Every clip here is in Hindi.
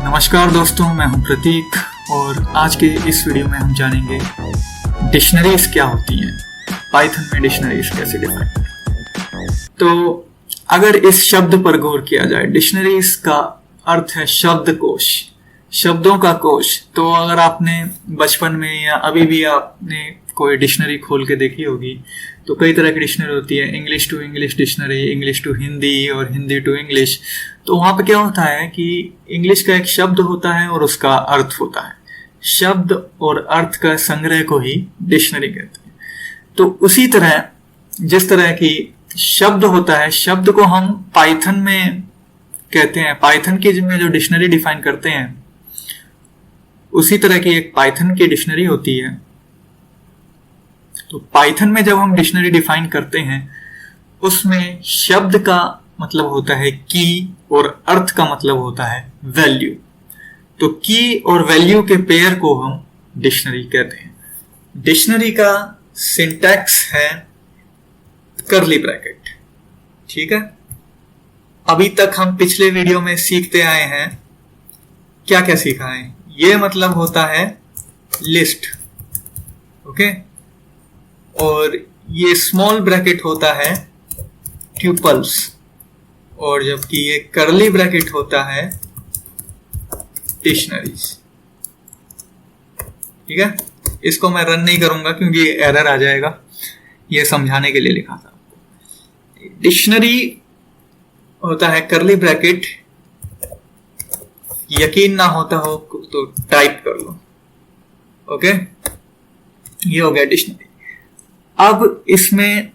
नमस्कार दोस्तों, मैं हूं प्रतीक और आज के इस वीडियो में हम जानेंगे डिक्शनरीज क्या होती हैं, पाइथन में डिक्शनरीज कैसे डिफाइन करें। तो अगर इस शब्द पर गौर किया जाए, डिक्शनरीज का अर्थ है शब्दकोश, शब्दों का कोश। तो अगर आपने बचपन में या अभी भी आपने कोई डिक्शनरी खोल के देखी होगी तो कई तरह की डिक्शनरी होती है, English to English dictionary, English to Hindi और हिंदी टू इंग्लिश। तो वहाँ पे क्या होता है कि इंग्लिश का एक शब्द होता है और उसका अर्थ होता है। शब्द और अर्थ का संग्रह को ही डिक्शनरी कहते हैं। तो उसी तरह जिस तरह की शब्द होता है, शब्द को हम पाइथन में कहते हैं, पाइथन की में जो डिक्शनरी डिफाइन करते हैं उसी तरह की एक पाइथन की डिक्शनरी होती है। तो पाइथन में जब हम डिक्शनरी डिफाइन करते हैं उसमें शब्द का मतलब होता है की और अर्थ का मतलब होता है वैल्यू। तो की और वैल्यू के पेयर को हम डिक्शनरी कहते हैं। डिक्शनरी का सिंटैक्स है कर्ली ब्रैकेट। ठीक है, अभी तक हम पिछले वीडियो में सीखते आए हैं, क्या क्या सीखा है। ये मतलब होता है लिस्ट, ओके, और ये स्मॉल ब्रैकेट होता है ट्यूपल्स, और जबकि ये कर्ली ब्रैकेट होता है डिक्शनरीज। ठीक है, इसको मैं रन नहीं करूंगा क्योंकि एरर आ जाएगा, ये समझाने के लिए लिखा था। डिक्शनरी होता है कर्ली ब्रैकेट, यकीन ना होता हो तो टाइप कर लो। ओके, ये हो गया डिक्शनरी। अब इसमें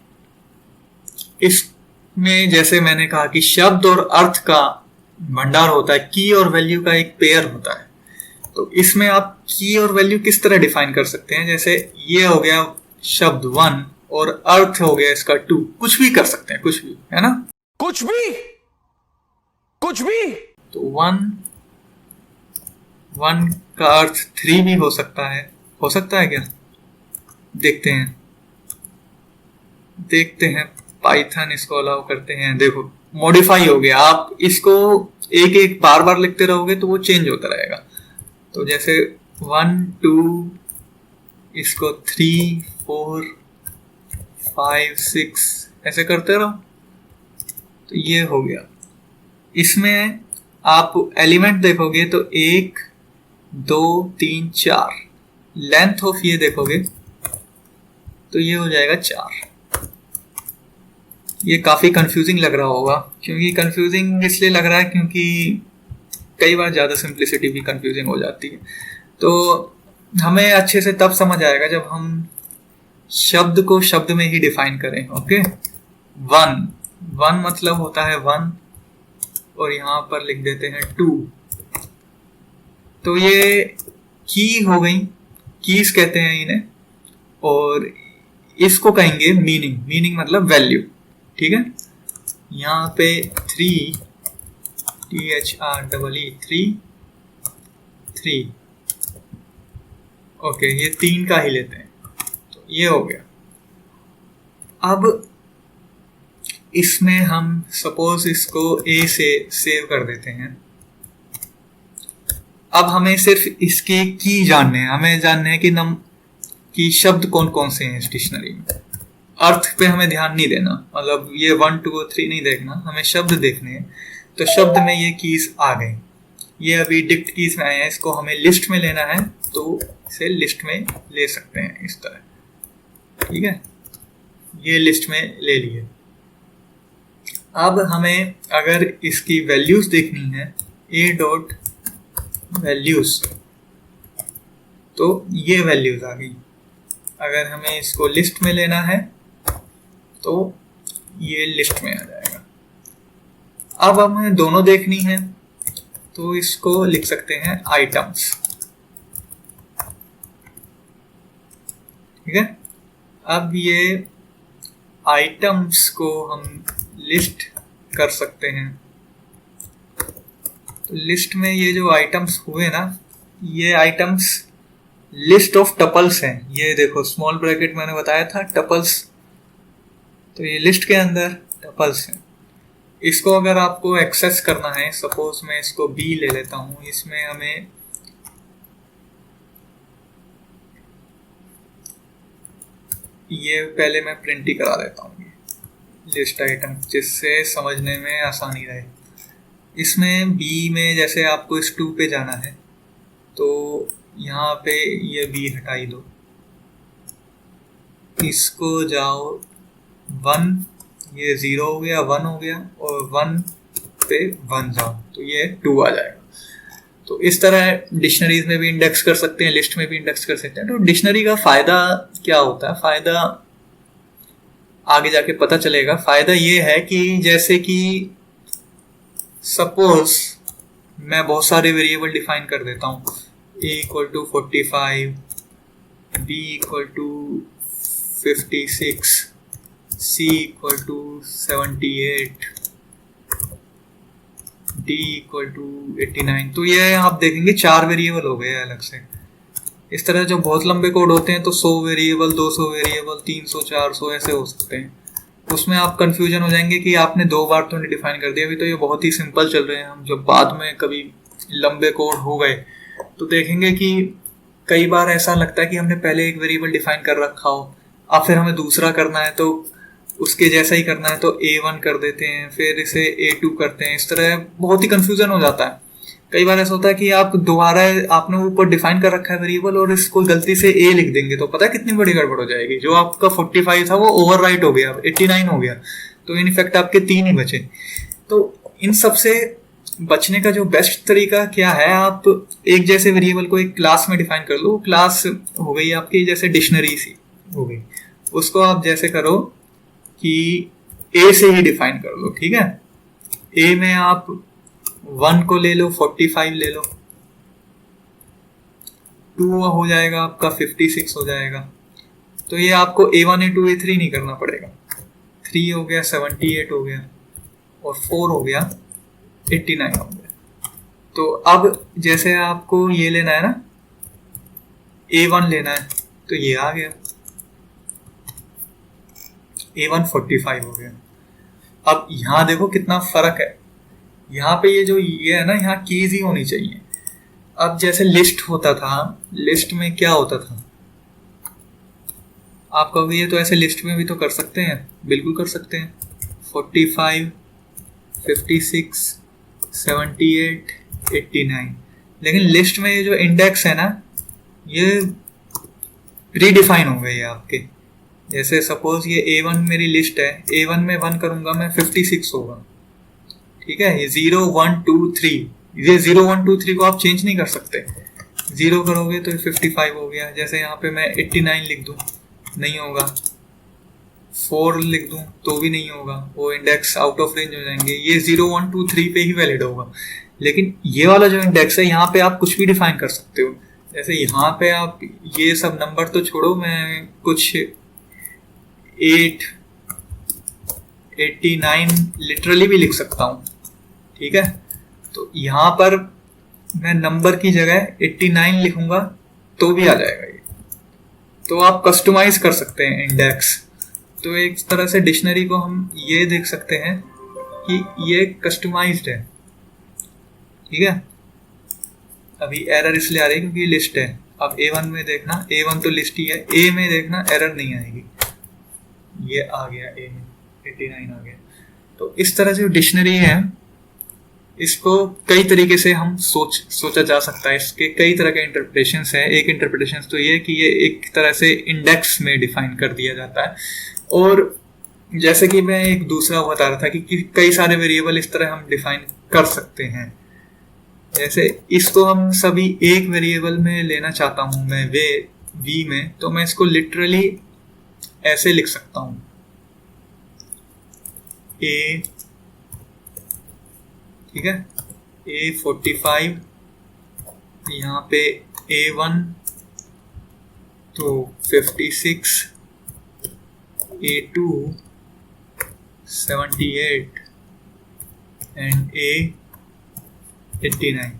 जैसे मैंने कहा कि शब्द और अर्थ का भंडार होता है, की और वैल्यू का एक पेयर होता है। तो इसमें आप की और वैल्यू किस तरह डिफाइन कर सकते हैं, जैसे ये हो गया शब्द 1 और अर्थ हो गया इसका 2। कुछ भी कर सकते हैं, कुछ भी, है ना, कुछ भी। तो 1 का अर्थ 3 भी हो सकता है क्या, देखते हैं पाइथन इसको अलाउ करते हैं। देखो मॉडिफाई हो गया, आप इसको एक एक बार लिखते रहोगे तो वो चेंज होता रहेगा। तो जैसे 1 2, इसको 3 4 5 6 ऐसे करते रहो, तो ये हो गया। इसमें आप एलिमेंट देखोगे तो 1 2 3 4, लेंथ ऑफ ये देखोगे तो ये हो जाएगा 4। ये काफ़ी कंफ्यूजिंग लग रहा होगा, क्योंकि कंफ्यूजिंग इसलिए लग रहा है क्योंकि कई बार ज़्यादा सिंप्लिसिटी भी कंफ्यूजिंग हो जाती है। तो हमें अच्छे से तब समझ आएगा जब हम शब्द को शब्द में ही डिफाइन करें। ओके, 1 मतलब होता है 1 और यहाँ पर लिख देते हैं 2। तो ये की हो गई, कीज कहते हैं इन्हें, और इसको कहेंगे मीनिंग मतलब वैल्यू। ठीक है, यहाँ पे 3 3 ओके, ये 3 का ही लेते हैं, तो ये हो गया। अब इसमें हम सपोज इसको ए से सेव कर देते हैं। अब हमें सिर्फ इसके की जानने हैं, हमें जानने हैं कि शब्द कौन कौन से हैं इस डिक्शनरी में। अर्थ पे हमें ध्यान नहीं देना, मतलब ये 1 2 और 3 नहीं देखना, हमें शब्द देखने हैं। तो शब्द में ये कीज आ गई, ये अभी डिक्ट कीज में आए हैं, इसको हमें लिस्ट में लेना है तो इसे लिस्ट में ले सकते हैं इस तरह। ठीक है, ये लिस्ट में ले लिए। अब हमें अगर इसकी वैल्यूज देखनी है, a.values, तो ये वैल्यूज आ गई। अगर हमें इसको लिस्ट में लेना है तो ये लिस्ट में आ जाएगा। अब हमें दोनों देखनी है तो इसको लिख सकते हैं आइटम्स। ठीक है, अब ये आइटम्स को हम लिस्ट कर सकते हैं। तो लिस्ट में ये जो आइटम्स हुए ना, ये आइटम्स लिस्ट ऑफ टपल्स हैं। ये देखो स्मॉल ब्रैकेट मैंने बताया था टपल्स, तो ये लिस्ट के अंदर टपल्स हैं। इसको अगर आपको एक्सेस करना है, सपोज मैं इसको बी ले लेता हूँ, इसमें हमें ये पहले मैं प्रिंट ही करा देता हूँ लिस्ट आइटम, जिससे समझने में आसानी रहे। इसमें बी में जैसे आपको इस 2 पे जाना है तो यहाँ पे ये बी हटाई दो, इसको जाओ 1, ये 0 हो गया, 1 हो गया, और 1 पे 1 जाओ तो ये 2 आ जाएगा। तो इस तरह डिक्शनरीज में भी इंडेक्स कर सकते हैं, लिस्ट में भी इंडेक्स कर सकते हैं। तो डिक्शनरी का फायदा क्या होता है, फायदा आगे जाके पता चलेगा। फायदा ये है कि जैसे कि सपोज मैं बहुत सारे वेरिएबल डिफाइन कर देता हूँ, a = 45, b = 56, c = 78, d = 89। तो ये आप देखेंगे 4 वेरिएबल हो गए अलग से। इस तरह जो बहुत लंबे कोड होते हैं तो 100 वेरिएबल, 200 वेरिएबल, 300, 400 ऐसे हो सकते हैं। उसमें आप कंफ्यूजन हो जाएंगे कि आपने 2 बार तो नहीं डिफाइन कर दिया। अभी तो ये बहुत ही सिंपल चल रहे हैं। हम जब बाद में कभी लंबे कोड हो गए तो देखेंगे कि कई बार ऐसा लगता है कि हमने पहले एक वेरिएबल डिफाइन कर रखा हो, अब फिर हमें दूसरा करना है तो उसके जैसा ही करना है तो A1 कर देते हैं, फिर इसे A2 करते हैं। इस तरह बहुत ही कंफ्यूजन हो जाता है। कई बार ऐसा होता है कि आप दोबारा आपने ऊपर डिफाइन कर रखा है वेरिएबल और इसको गलती से A लिख देंगे तो पता है कितनी बड़ी गड़बड़ हो जाएगी। जो आपका 45 था वो ओवरराइट हो गया, 89 हो गया, तो इन इफेक्ट आपके 3 ही बचे। तो इन सब से बचने का जो बेस्ट तरीका क्या है, आप एक जैसे वेरिएबल को एक क्लास में डिफाइन कर लो। क्लास हो गई आपकी जैसे डिक्शनरी सी हो गई, उसको आप जैसे करो कि A से ही डिफाइन कर लो, ठीक है। A में आप 1 को ले लो, 45 ले लो, 2 हो जाएगा आपका 56 हो जाएगा। तो ये आपको A1 A2 A3 नहीं करना पड़ेगा। 3 हो गया, 78 हो गया, और 4 हो गया, 89 हो गया। तो अब जैसे आपको ये लेना है ना, A1 लेना है, तो ये आ गया, A1 45 हो गया। अब यहाँ देखो कितना फर्क है। यहाँ पे ये जो ये है ना, यहाँ कीज ही होनी चाहिए। अब जैसे लिस्ट होता था, लिस्ट में क्या होता था, आप कहोगे ये तो ऐसे लिस्ट में भी तो कर सकते हैं। बिल्कुल कर सकते हैं। 45, 56, 78, 89। लेकिन लिस्ट में ये जो इंडेक्स है ना, ये प्रीडिफाइन हो गए आपके। जैसे सपोज ये A1 मेरी लिस्ट है, A1 में 1 करूंगा मैं 56 होगा, ठीक है। ये 0, 1, 2, 3, ये 0, 1, 2, 3 को आप चेंज नहीं कर सकते। 0 करोगे तो 55 हो गया। जैसे यहाँ पे मैं 89 लिख दूं, नहीं होगा। 4 लिख दूं तो भी नहीं होगा, वो इंडेक्स आउट ऑफ रेंज हो जाएंगे। ये 0, 1, 2, 3 पे ही वैलिड होगा। लेकिन ये वाला जो इंडेक्स है, यहाँ पे आप कुछ भी डिफाइन कर सकते हो। जैसे यहाँ पे आप ये सब नंबर तो छोड़ो, मैं कुछ 8, 89 लिटरली भी लिख सकता हूँ, ठीक है। तो यहाँ पर मैं नंबर की जगह 89 लिखूंगा तो भी आ जाएगा ये। तो आप कस्टमाइज कर सकते हैं इंडेक्स। तो एक तरह से डिक्शनरी को हम ये देख सकते हैं कि ये कस्टमाइज्ड है, ठीक है। अभी एरर इसलिए आ रही है क्योंकि लिस्ट है। अब A1 में देखना, A1 तो लिस्ट ही है, A में देखना एरर नहीं आएगी। ये आ गया A में, 89 आ गया। तो इस तरह से डिक्शनरी है, इसको कई तरीके से हम सोचा जा सकता है। इसके कई तरह के इंटरप्रिटेशंस है। एक इंटरप्रिटेशन तो ये कि ये एक तरह से इंडेक्स में डिफाइन कर दिया जाता है। और जैसे कि मैं एक दूसरा बता रहा था कि कई सारे वेरिएबल इस तरह हम डिफाइन कर सकते हैं। जैसे इसको हम सभी एक वेरिएबल में लेना चाहता हूं मैं V में, तो मैं इसको लिटरली ऐसे लिख सकता हूं, A, ठीक है, A45, यहाँ पे A1 तो 56, A2 78 एंड A89।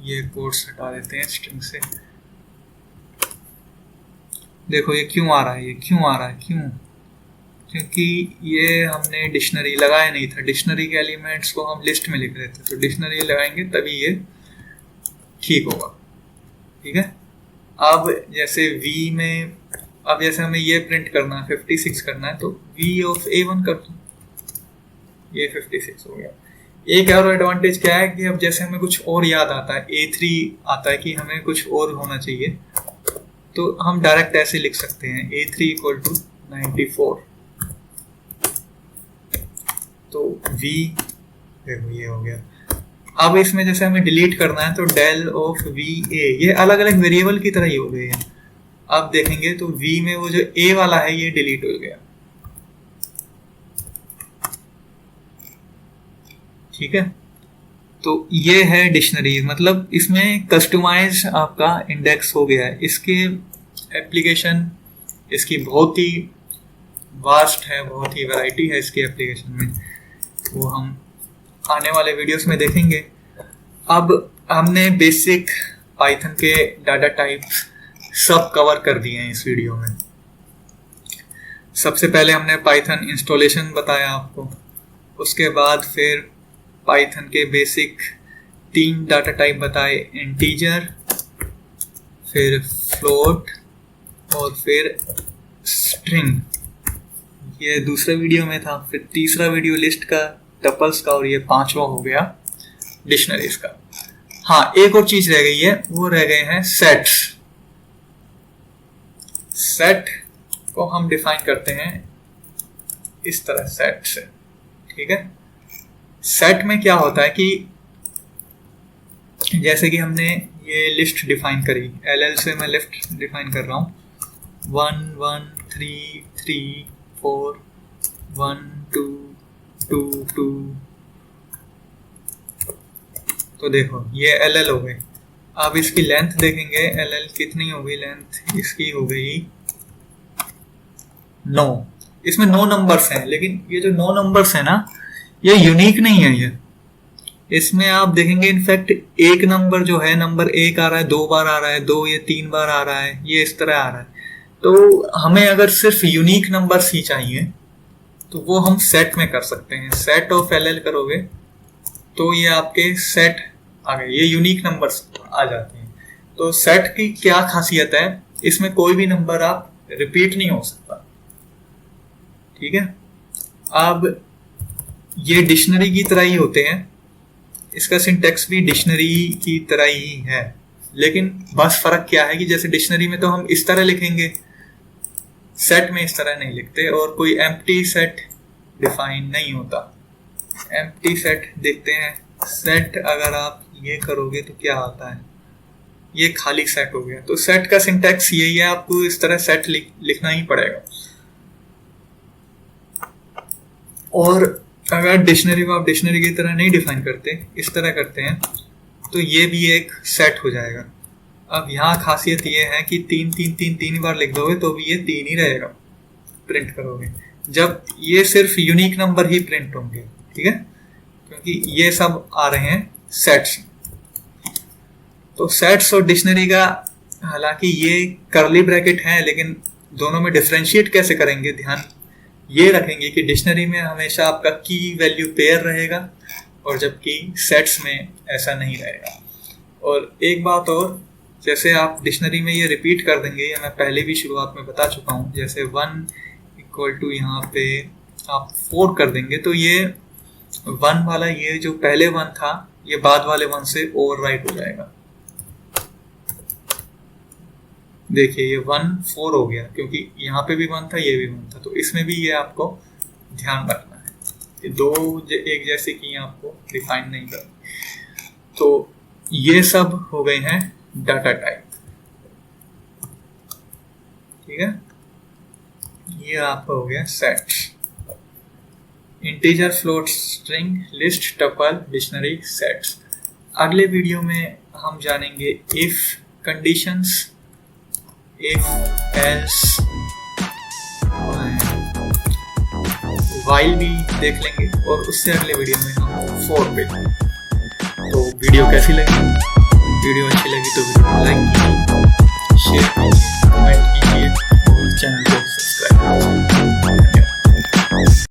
ये कोड्स हटा देते हैं स्ट्रिंग से। देखो ये क्यों आ रहा है, ये क्यों आ रहा है, क्यों क्योंकि ये हमने डिक्शनरी लगाया नहीं था, डिक्शनरी के एलिमेंट्स को हम लिस्ट में लिख रहे थे, तो डिक्शनरी लगाएंगे तभी ये ठीक होगा। ठीक है, अब जैसे V में, अब जैसे हमें ये प्रिंट करना है 56 करना है, तो V ऑफ A1 कर दो, ये 56 हो गया। एक और एडवांटेज क्या है कि अब जैसे हमें कुछ और याद आता है, A3 आता है कि हमें कुछ और होना चाहिए, तो हम डायरेक्ट ऐसे लिख सकते हैं A3 इक्वल टू 94, तो V देखो ये हो गया। अब इसमें जैसे हमें डिलीट करना है तो del ऑफ VA, ये अलग अलग वेरिएबल की तरह ही हो गए हैं। अब देखेंगे तो V में वो जो A वाला है ये डिलीट हो गया। ठीक है, तो ये है डिक्शनरी, मतलब इसमें कस्टमाइज आपका इंडेक्स हो गया है। इसके एप्लीकेशन इसकी बहुत ही वास्ट है, बहुत ही वैरायटी है इसकी एप्लीकेशन में, वो हम आने वाले वीडियोस में देखेंगे। अब हमने बेसिक पाइथन के डाटा टाइप्स सब कवर कर दिए हैं इस वीडियो में। सबसे पहले हमने पाइथन इंस्टॉलेशन बताया आपको, उसके बाद फिर पाइथन के बेसिक 3 डाटा टाइप बताए, इंटीजर, फिर फ्लोट और फिर स्ट्रिंग, ये दूसरे वीडियो में था। फिर तीसरा वीडियो लिस्ट का, टपल्स का, और ये 5वां हो गया डिक्शनरीज का। हाँ, एक और चीज रह गई है, वो रह गए हैं सेट्स। सेट को हम डिफाइन करते हैं इस तरह, सेट से। ठीक है, सेट में क्या होता है कि जैसे कि हमने ये लिस्ट डिफाइन करी, LL से मैं लिस्ट डिफाइन कर रहा हूँ, 1 1 3 3 4 1 2 2 2, तो देखो ये LL हो गई। अब इसकी लेंथ देखेंगे, LL कितनी हो गई लेंथ, इसकी हो गई 9। इसमें 9 नंबर्स हैं, लेकिन ये जो 9 नंबर्स है ना, ये यूनिक नहीं है। ये इसमें आप देखेंगे इनफैक्ट एक नंबर जो है, नंबर 1 आ रहा है, 2 बार आ रहा है, 2 या 3 बार आ रहा है, ये इस तरह आ रहा है। तो हमें अगर सिर्फ यूनिक नंबर्स ही चाहिए तो वो हम सेट में कर सकते हैं। सेट ऑफ LL करोगे तो ये आपके सेट आ गए, ये यूनिक नंबर्स आ जाते हैं। तो सेट की क्या खासियत है, इसमें कोई भी नंबर आप रिपीट नहीं हो सकता। ठीक है, अब ये डिक्शनरी की तरह ही होते हैं, इसका सिंटेक्स भी डिक्शनरी की तरह ही है, लेकिन बस फर्क क्या है कि जैसे डिक्शनरी में तो हम इस तरह लिखेंगे, सेट में इस तरह नहीं लिखते, और कोई एम्प्टी सेट डिफाइन नहीं होता। एम्प्टी सेट देखते हैं, सेट अगर आप ये करोगे तो क्या आता है, ये खाली सेट हो गया। तो सेट का सिंटेक्स यही है, आपको इस तरह सेट लिखना ही पड़ेगा। और अगर डिक्शनरी को आप डिक्शनरी की तरह नहीं डिफाइन करते, इस तरह करते हैं, तो ये भी एक सेट हो जाएगा। अब यहाँ खासियत ये है कि 3 बार लिख दोगे तो भी ये 3 ही रहेगा, प्रिंट करोगे, जब ये सिर्फ यूनिक नंबर ही प्रिंट होंगे। ठीक है, क्योंकि ये सब आ रहे हैं सेट्स। तो सेट्स और डिक्शनरी का, हालांकि ये करली ब्रैकेट है, लेकिन दोनों में डिफरेंशिएट कैसे करेंगे, ध्यान ये रखेंगे कि डिक्शनरी में हमेशा आपका की वैल्यू पेयर रहेगा, और जबकि सेट्स में ऐसा नहीं रहेगा। और एक बात और, जैसे आप डिक्शनरी में ये रिपीट कर देंगे, या मैं पहले भी शुरुआत में बता चुका हूँ, जैसे 1 इक्वल टू यहाँ पे आप 4 कर देंगे, तो ये 1 वाला, ये जो पहले 1 था, ये बाद वाले 1 से ओवरराइट हो जाएगा। देखिए ये 1 4 हो गया, क्योंकि यहाँ पे भी 1 था, ये भी 1 था, तो इसमें भी ये आपको ध्यान रखना है, ये दो एक जैसे कि आपको डिफाइन नहीं करना। तो ये सब हो गए हैं डाटा टाइप। ठीक है, ये आपका हो गया sets, integer, float, string, list, tuple, dictionary, sets. अगले वीडियो में हम जानेंगे if conditions, if else, while भी देख लेंगे, और उससे अगले वीडियो में हम फॉर पे। तो वीडियो कैसी लगी, वीडियो अच्छी लगी तो वीडियो को लाइक कीजिए, शेयर कीजिए, कमेंट कीजिए और चैनल